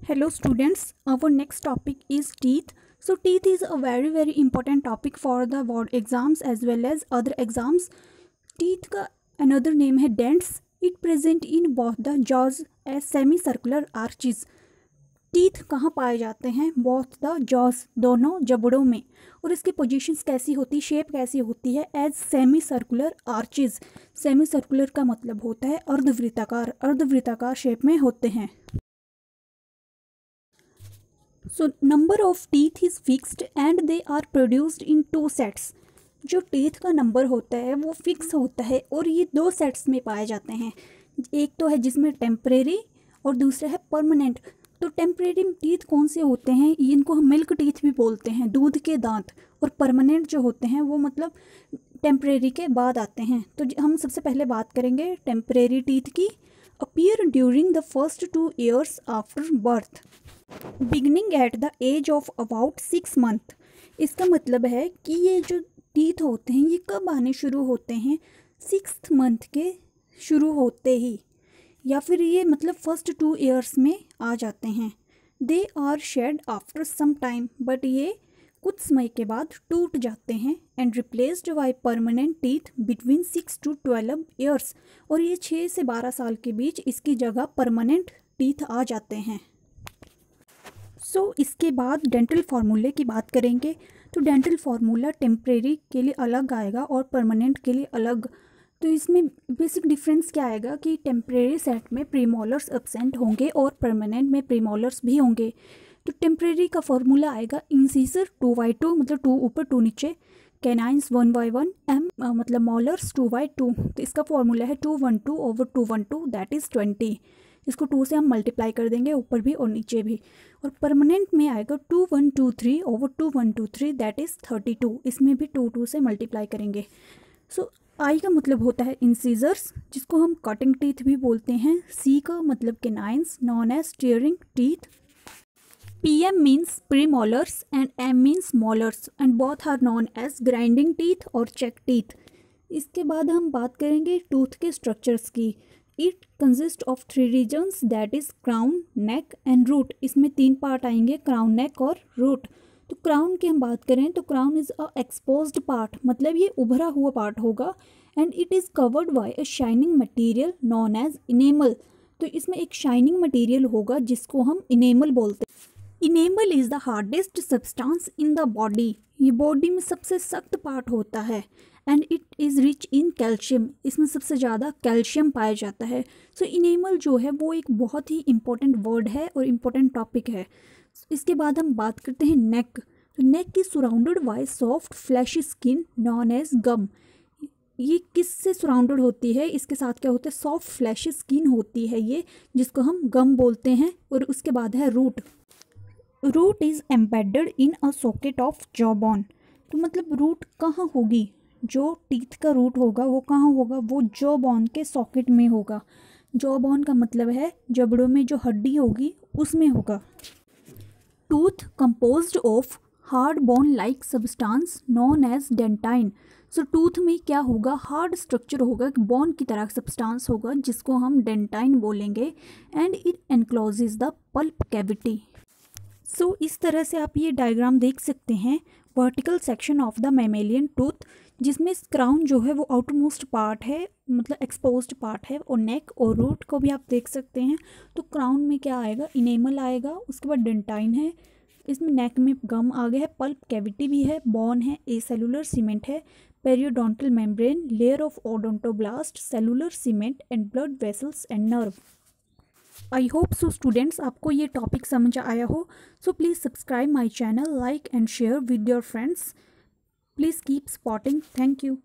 Hello students, our next topic is teeth. So teeth is a very important topic for the board exams as well as other exams. Teeth का another name है dents. It present in both the jaws as semicircular arches. Teeth कहाँ पाए जाते हैं? Both the jaws, दोनों जबड़ों में। और इसकी पोजीशंस कैसी होती, शेप कैसी होती है? As semi circular arches. Semi circular का मतलब होता है अर्धवृत्ताकार, अर्धवृत्ताकार शेप में होते हैं। So number of teeth is fixed and they are produced in 2 sets. जो टीथ का नंबर होता है वो फिक्स होता है और ये 2 सेट्स में पाए जाते हैं। एक तो है जिसमें टेम्परेरी और दूसरा है परमानेंट। तो टेम्परेरी टीथ कौन से होते हैं? इनको हम मिल्क टीथ भी बोलते हैं, दूध के दांत। और परमानेंट जो होते हैं वो मतलब टेम्परेरी के बाद आते हैं। तो हम सबसे पहले बात करेंगे टेम्परेरी टीथ की। Appear during the first 2 years after birth, beginning at the age of about 6 month। इसका मतलब है कि ये जो टीथ होते हैं ये कब आने शुरू होते हैं? 6th month के शुरू होते ही, या फिर ये मतलब फर्स्ट 2 years में आ जाते हैं। They are shed after some time, but ये कुछ समय के बाद टूट जाते हैं। And replaced by permanent teeth between 6 to 12 years। और ये 6 से 12 साल के बीच इसकी जगह परमानेंट टीथ आ जाते हैं। इसके बाद डेंटल फार्मूले की बात करेंगे। तो डेंटल फार्मूला टेम्परेरी के लिए अलग आएगा और परमानेंट के लिए अलग। तो इसमें बेसिक डिफरेंस क्या आएगा कि टेम्परेरी सेट में प्रीमोलर्स एब्सेंट होंगे और परमानेंट में प्रीमोलर्स भी होंगे। तो टेम्परेरी का फार्मूला आएगा इंसीजर 2/2, मतलब 2 ऊपर 2 नीचे, कैनाइंस 1/1, एम मतलब मोलर्स 2/2। तो इसका फार्मूला है 212/212 दैट इज़ 20। इसको 2 से हम मल्टीप्लाई कर देंगे ऊपर भी और नीचे भी। और परमानेंट में आएगा 2123/2123 दैट इज़ 32। इसमें भी 2 से मल्टीप्लाई करेंगे। आई का मतलब होता है इंसीजर्स, जिसको हम कटिंग टीथ भी बोलते हैं। सी का मतलब canines, known as tearing teeth. PM means premolars and M means molars and both are known as grinding teeth और चेक टीथ। इसके बाद हम बात करेंगे टूथ के स्ट्रक्चर्स की। It consist of 3 regions that is crown, neck and root. इसमें 3 part आएंगे, क्राउन, नेक और रूट। तो क्राउन की हम बात करें तो crown is a exposed part, मतलब ये उभरा हुआ पार्ट होगा। And it is covered by a shining material known as enamel. तो इसमें एक शाइनिंग मटेरियल होगा जिसको हम इनेमल बोलते हैं। Enamel is the hardest substance in the body. ये बॉडी में सबसे सख्त पार्ट होता है। And it is rich in calcium. इसमें सबसे ज़्यादा कैल्शियम पाया जाता है। सो इनेमल जो है वो एक बहुत ही इंपॉर्टेंट वर्ड है और इम्पोर्टेंट टॉपिक है। इसके बाद हम बात करते हैं नेक। तो neck is surrounded by soft fleshy skin known as gum. ये किस से सराउंडेड होती है? इसके साथ क्या होता है? सॉफ्ट फ्लैशी स्किन होती है ये, जिसको हम गम बोलते हैं। और उसके बाद है root. Root is embedded in a socket of jaw bone. तो मतलब रूट कहाँ होगी? जो टीथ का रूट होगा वो कहाँ होगा? वो जॉ बोन के सॉकेट में होगा। जॉ बोन का मतलब है जबड़ों में जो हड्डी होगी उसमें होगा। Tooth composed of hard bone like substance known as dentine. So tooth में क्या होगा? हार्ड स्ट्रक्चर होगा, बोन की तरह सब्सटेंस होगा जिसको हम डेंटाइन बोलेंगे। And it encloses the pulp cavity. So इस तरह से आप ये डायग्राम देख सकते हैं। Vertical section of the mammalian tooth, जिसमें क्राउन जो है वो आउटरमोस्ट पार्ट है, मतलब एक्सपोज्ड पार्ट है। और नेक और रूट को भी आप देख सकते हैं। तो क्राउन में क्या आएगा? इनेमल आएगा, उसके बाद डेंटाइन है, इसमें नेक में गम आ गया है, पल्प कैविटी भी है, बॉन है, ए सेलुलर सीमेंट है, periodontal membrane, layer of odontoblast, cellular cement and blood vessels and nerve. I hope so students आपको ये टॉपिक समझ आया हो। So please subscribe my channel, like and share with your friends. Please keep spotting. Thank you.